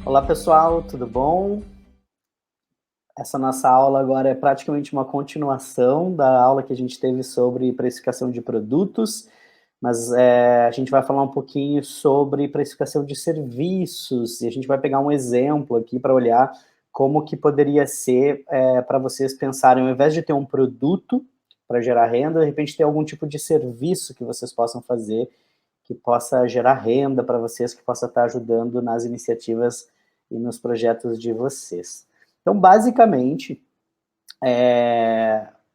Olá pessoal, tudo bom? Essa nossa aula agora é praticamente uma continuação da aula que a gente teve sobre precificação de produtos, mas a gente vai falar um pouquinho sobre precificação de serviços, e a gente vai pegar um exemplo aqui para olhar como que poderia ser para vocês pensarem, ao invés de ter um produto para gerar renda, de repente ter algum tipo de serviço que vocês possam fazer, que possa gerar renda para vocês, que possa estar ajudando nas iniciativas e nos projetos de vocês. Então, basicamente,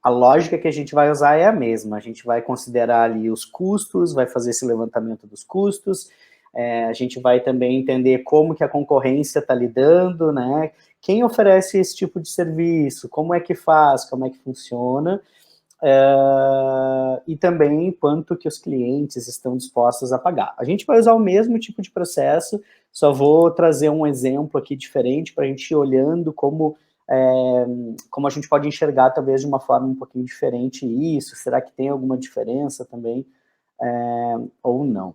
a lógica que a gente vai usar é a mesma. A gente vai considerar ali os custos, vai fazer esse levantamento dos custos, a gente vai também entender como que a concorrência está lidando, né? Quem oferece esse tipo de serviço, como é que faz, como é que funciona, e também quanto que os clientes estão dispostos a pagar. A gente vai usar o mesmo tipo de processo, só vou trazer um exemplo aqui diferente para a gente ir olhando como a gente pode enxergar talvez de uma forma um pouquinho diferente isso, será que tem alguma diferença também ou não.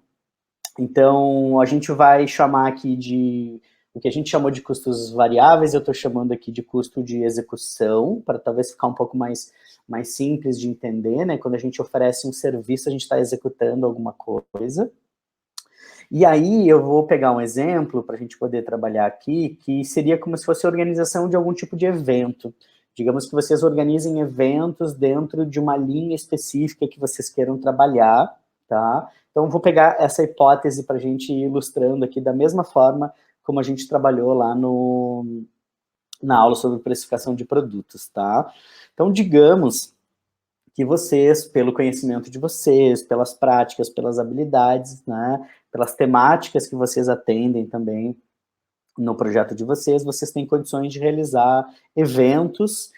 Então, a gente vai chamar aqui de o que a gente chamou de custos variáveis, eu estou chamando aqui de custo de execução, para talvez ficar um pouco mais simples de entender, né? Quando a gente oferece um serviço, a gente está executando alguma coisa. E aí eu vou pegar um exemplo para a gente poder trabalhar aqui, que seria como se fosse a organização de algum tipo de evento. Digamos que vocês organizem eventos dentro de uma linha específica que vocês queiram trabalhar, tá? Então, vou pegar essa hipótese para a gente ir ilustrando aqui da mesma forma como a gente trabalhou lá na aula sobre precificação de produtos, tá? Então, digamos que vocês, pelo conhecimento de vocês, pelas práticas, pelas habilidades, né, pelas temáticas que vocês atendem também no projeto de vocês, vocês têm condições de realizar eventos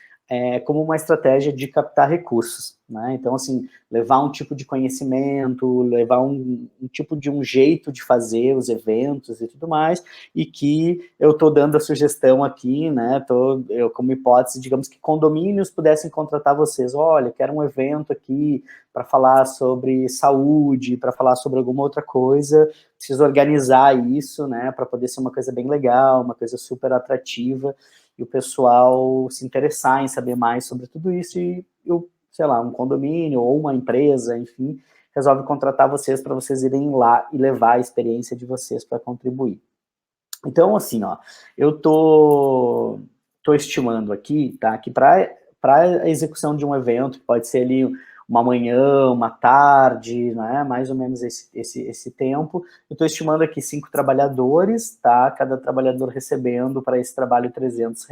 como uma estratégia de captar recursos, né? Então, assim, levar um tipo de conhecimento, levar um tipo de um jeito de fazer os eventos e tudo mais, e que eu estou dando a sugestão aqui, né, eu como hipótese, digamos que condomínios pudessem contratar vocês, olha, quero um evento aqui para falar sobre saúde, para falar sobre alguma outra coisa, preciso organizar isso, né, para poder ser uma coisa bem legal, uma coisa super atrativa, e o pessoal se interessar em saber mais sobre tudo isso, e sei lá, um condomínio ou uma empresa, enfim, resolve contratar vocês para vocês irem lá e levar a experiência de vocês para contribuir. Então, assim, ó, eu tô estimando aqui, tá, que para a execução de um evento, pode ser ali uma manhã, uma tarde, né, mais ou menos esse tempo, eu estou estimando aqui 5 trabalhadores, tá, cada trabalhador recebendo para esse trabalho R$ 300,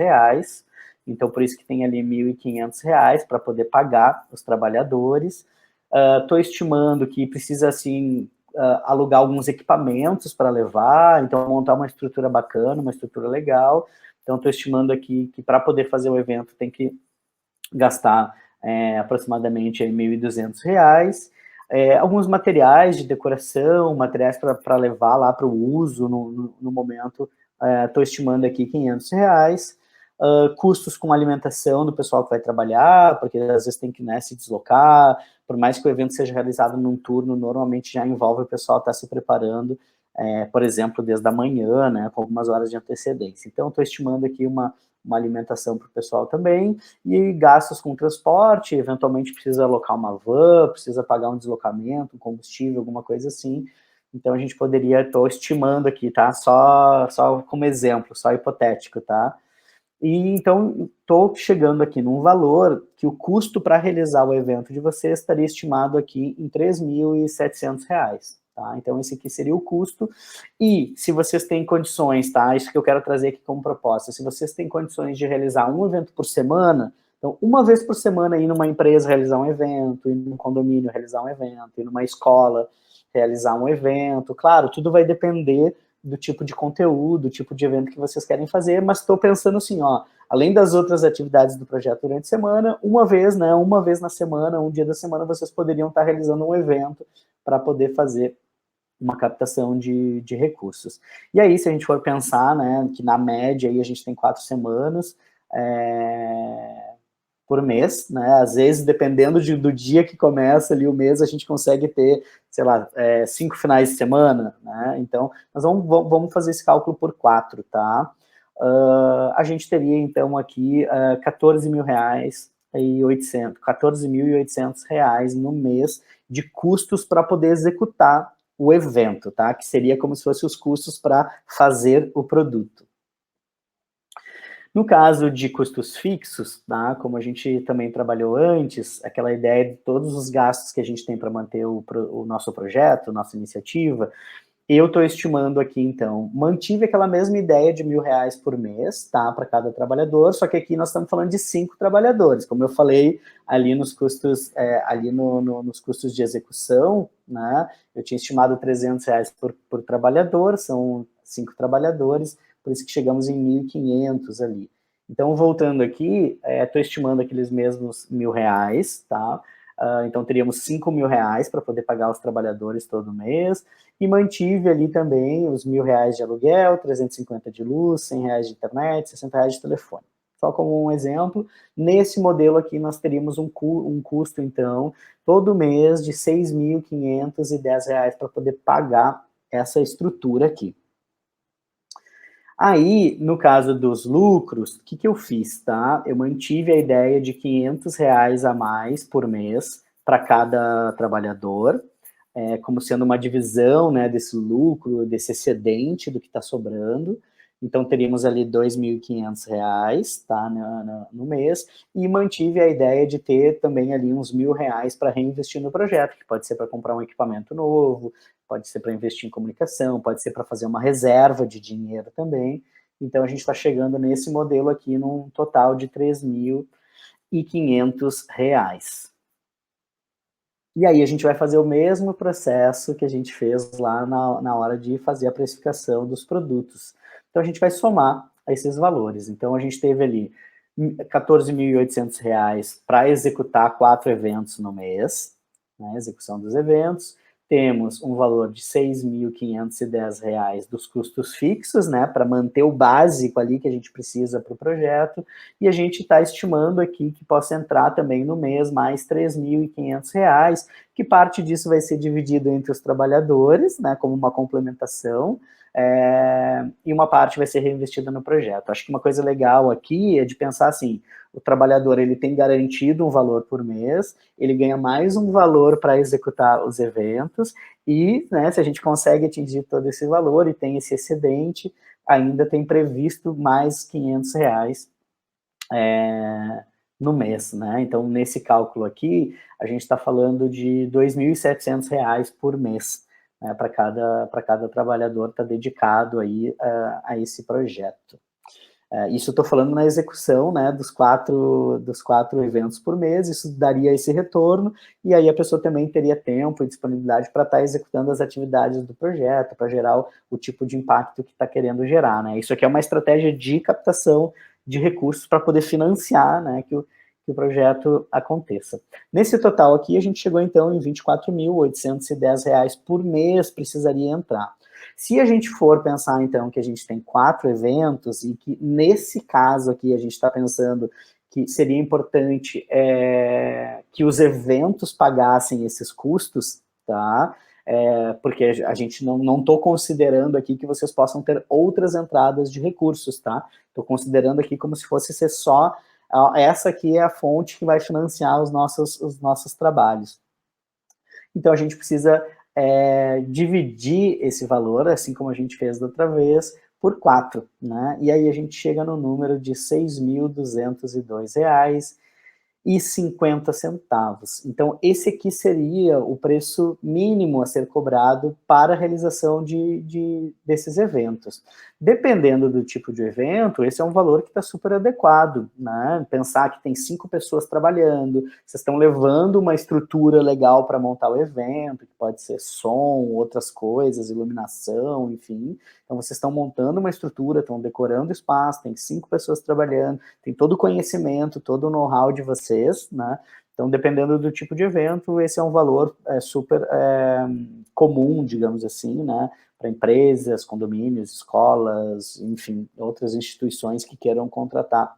então por isso que tem ali R$ 1.500 para poder pagar os trabalhadores. Estou estimando que precisa, assim, alugar alguns equipamentos para levar, então montar uma estrutura bacana, uma estrutura legal. Então, estou estimando aqui que para poder fazer o evento tem que gastar aproximadamente R$ 1.200. Alguns materiais de decoração, materiais para levar lá para o uso no momento, estou estimando aqui R$ 500. Custos com alimentação do pessoal que vai trabalhar, porque às vezes tem que, né, se deslocar, por mais que o evento seja realizado num turno, normalmente já envolve o pessoal estar se preparando, por exemplo, desde a manhã, né, com algumas horas de antecedência. Então, estou estimando aqui uma alimentação para o pessoal também, e gastos com transporte, eventualmente precisa alocar uma van, precisa pagar um deslocamento, um combustível, alguma coisa assim. Então, a gente poderia, estou estimando aqui, tá? Só como exemplo, só hipotético, tá? E então, estou chegando aqui num valor que o custo para realizar o evento de vocês estaria estimado aqui em R$ 3.700, tá? Então, esse aqui seria o custo. E se vocês têm condições, tá? Isso que eu quero trazer aqui como proposta. Se vocês têm condições de realizar um evento por semana, então, uma vez por semana ir numa empresa realizar um evento, ir num condomínio realizar um evento, ir numa escola realizar um evento, claro, tudo vai depender do tipo de conteúdo, do tipo de evento que vocês querem fazer, mas estou pensando assim, ó, além das outras atividades do projeto durante a semana, uma vez na semana, um dia da semana, vocês poderiam estar realizando um evento para poder fazer uma captação de recursos. E aí, se a gente for pensar, né, que na média aí a gente tem 4 semanas, por mês, né? Às vezes, dependendo do dia que começa ali o mês, a gente consegue ter, sei lá, 5 finais de semana, né? Então, nós vamos fazer esse cálculo por 4, tá? A gente teria, então, aqui R$14.800 no mês de custos para poder executar o evento, tá? Que seria como se fossem os custos para fazer o produto. No caso de custos fixos, tá? Como a gente também trabalhou antes, aquela ideia de todos os gastos que a gente tem para manter o nosso projeto, nossa iniciativa, eu estou estimando aqui, então, mantive aquela mesma ideia de R$1.000 por mês, tá, para cada trabalhador, só que aqui nós estamos falando de 5 trabalhadores, como eu falei ali nos custos, nos custos de execução, né, eu tinha estimado R$300 por trabalhador, são 5 trabalhadores, por isso que chegamos em 1.500 ali. Então, voltando aqui, estou estimando aqueles mesmos R$1.000, tá, então teríamos R$5.000 para poder pagar os trabalhadores todo mês, e mantive ali também os R$1.000 de aluguel, 350 de luz, R$100 de internet, R$60 de telefone. Só como um exemplo, nesse modelo aqui nós teríamos um custo, então, todo mês de R$6.510 para poder pagar essa estrutura aqui. Aí, no caso dos lucros, o que eu fiz, tá? Eu mantive a ideia de R$500 a mais por mês para cada trabalhador, como sendo uma divisão, né, desse lucro, desse excedente do que está sobrando. Então, teríamos ali R$2.500, tá, no mês, e mantive a ideia de ter também ali uns R$1.000 para reinvestir no projeto, que pode ser para comprar um equipamento novo, pode ser para investir em comunicação, pode ser para fazer uma reserva de dinheiro também. Então, a gente está chegando nesse modelo aqui num total de R$3.500. E aí a gente vai fazer o mesmo processo que a gente fez lá na hora de fazer a precificação dos produtos. Então a gente vai somar esses valores. Então a gente teve ali R$14.800 para executar 4 eventos no mês, né, execução dos eventos. Temos um valor de R$6.510 dos custos fixos, né, para manter o básico ali que a gente precisa para o projeto, e a gente está estimando aqui que possa entrar também no mês mais R$3.500, que parte disso vai ser dividido entre os trabalhadores, né, como uma complementação, e uma parte vai ser reinvestida no projeto. Acho que uma coisa legal aqui é de pensar assim, o trabalhador ele tem garantido um valor por mês, ele ganha mais um valor para executar os eventos, e, né, se a gente consegue atingir todo esse valor e tem esse excedente, ainda tem previsto mais R$500 no mês, né? Então, nesse cálculo aqui, a gente está falando de R$2.700 por mês, né, para cada trabalhador estar dedicado aí a esse projeto. Isso eu estou falando na execução, né, dos quatro eventos por mês, isso daria esse retorno, e aí a pessoa também teria tempo e disponibilidade para estar executando as atividades do projeto, para gerar o tipo de impacto que está querendo gerar, né. Isso aqui é uma estratégia de captação de recursos para poder financiar, né, que o projeto aconteça. Nesse total aqui, a gente chegou então em R$24.810 por mês precisaria entrar. Se a gente for pensar, então, que a gente tem 4 eventos e que, nesse caso aqui, a gente está pensando que seria importante que os eventos pagassem esses custos, tá? Porque a gente não estou considerando aqui que vocês possam ter outras entradas de recursos, tá? Estou considerando aqui como se fosse ser só essa aqui é a fonte que vai financiar os nossos trabalhos. Então, a gente precisa dividir esse valor, assim como a gente fez da outra vez, por 4, né? E aí a gente chega no número de R$6.202,50. Então, esse aqui seria o preço mínimo a ser cobrado para a realização desses eventos. Dependendo do tipo de evento, esse é um valor que está super adequado, né? Pensar que tem 5 pessoas trabalhando, vocês estão levando uma estrutura legal para montar o evento, que pode ser som, outras coisas, iluminação, enfim. Então, vocês estão montando uma estrutura, estão decorando o espaço, tem 5 pessoas trabalhando, tem todo o conhecimento, todo o know-how de vocês, né? Então, dependendo do tipo de evento, esse é um valor super comum, digamos assim, né? Para empresas, condomínios, escolas, enfim, outras instituições que queiram contratar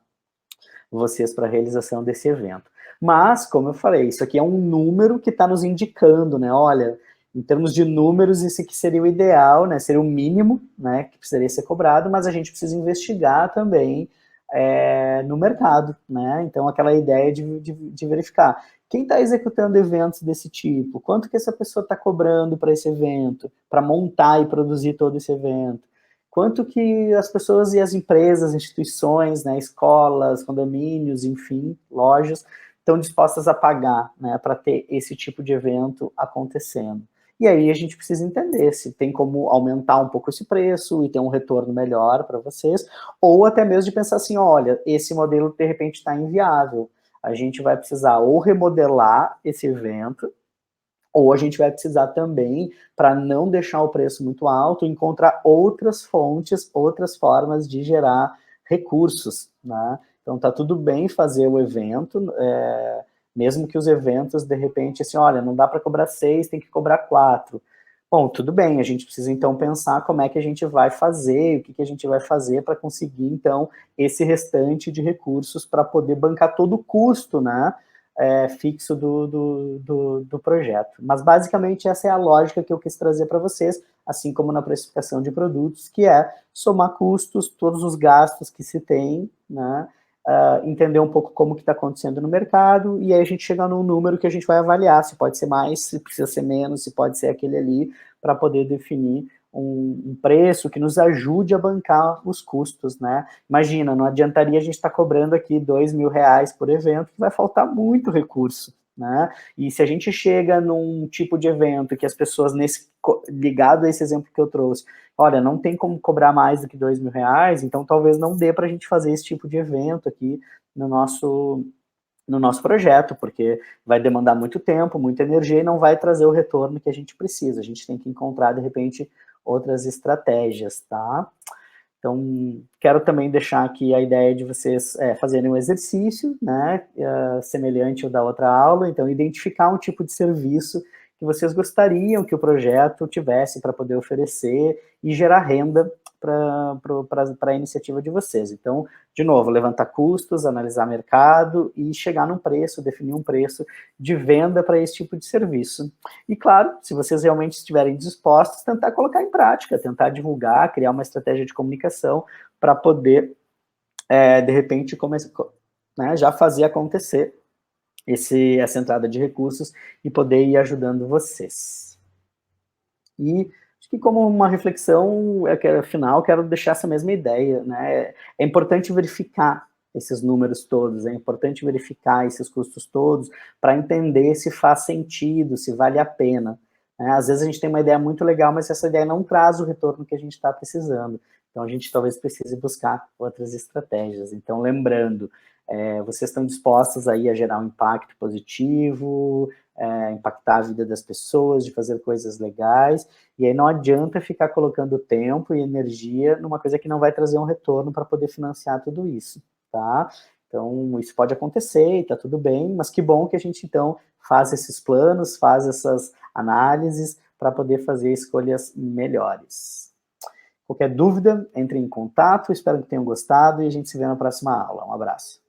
vocês para a realização desse evento. Mas, como eu falei, isso aqui é um número que está nos indicando, né? Olha, em termos de números, isso aqui seria o ideal, né? Seria o mínimo, né? Que precisaria ser cobrado, mas a gente precisa investigar também no mercado, né? Então, aquela ideia de verificar quem está executando eventos desse tipo, quanto que essa pessoa está cobrando para esse evento, para montar e produzir todo esse evento, quanto que as pessoas e as empresas, instituições, né, escolas, condomínios, enfim, lojas, estão dispostas a pagar, né, para ter esse tipo de evento acontecendo. E aí a gente precisa entender se tem como aumentar um pouco esse preço e ter um retorno melhor para vocês, ou até mesmo de pensar assim, olha, esse modelo de repente está inviável, a gente vai precisar ou remodelar esse evento, ou a gente vai precisar também, para não deixar o preço muito alto, encontrar outras fontes, outras formas de gerar recursos, né? Então tá tudo bem fazer o evento, mesmo que os eventos, de repente, assim, olha, não dá para cobrar 6, tem que cobrar 4. Bom, tudo bem, a gente precisa então pensar como é que a gente vai fazer, o que, que a gente vai fazer para conseguir, então, esse restante de recursos para poder bancar todo o custo, né, fixo do projeto. Mas, basicamente, essa é a lógica que eu quis trazer para vocês, assim como na precificação de produtos, que é somar custos, todos os gastos que se tem, né, entender um pouco como que está acontecendo no mercado, e aí a gente chega num número que a gente vai avaliar, se pode ser mais, se precisa ser menos, se pode ser aquele ali, para poder definir um preço que nos ajude a bancar os custos, né? Imagina, não adiantaria a gente estar cobrando aqui R$ 2.000 por evento, que vai faltar muito recurso, né? E se a gente chega num tipo de evento que as pessoas, ligado a esse exemplo que eu trouxe, olha, não tem como cobrar mais do que R$ 2.000, então talvez não dê para a gente fazer esse tipo de evento aqui no nosso projeto, porque vai demandar muito tempo, muita energia e não vai trazer o retorno que a gente precisa. A gente tem que encontrar, de repente, outras estratégias, tá? Então, quero também deixar aqui a ideia de vocês fazerem um exercício, né, semelhante ao da outra aula, então identificar um tipo de serviço que vocês gostariam que o projeto tivesse para poder oferecer e gerar renda para a iniciativa de vocês. Então, de novo, levantar custos, analisar mercado e chegar num preço, definir um preço de venda para esse tipo de serviço. E claro, se vocês realmente estiverem dispostos, tentar colocar em prática, tentar divulgar, criar uma estratégia de comunicação para poder, de repente, né, já fazer acontecer essa entrada de recursos e poder ir ajudando vocês. E acho que como uma reflexão final, quero deixar essa mesma ideia, né? É importante verificar esses números todos, é importante verificar esses custos todos para entender se faz sentido, se vale a pena, né? Às vezes a gente tem uma ideia muito legal, mas essa ideia não traz o retorno que a gente está precisando. Então a gente talvez precise buscar outras estratégias. Então, lembrando, vocês estão dispostos aí a gerar um impacto positivo, impactar a vida das pessoas, de fazer coisas legais, e aí não adianta ficar colocando tempo e energia numa coisa que não vai trazer um retorno para poder financiar tudo isso, tá? Então, isso pode acontecer e tá tudo bem, mas que bom que a gente, então, faz esses planos, faz essas análises para poder fazer escolhas melhores. Qualquer dúvida, entre em contato, espero que tenham gostado e a gente se vê na próxima aula. Um abraço.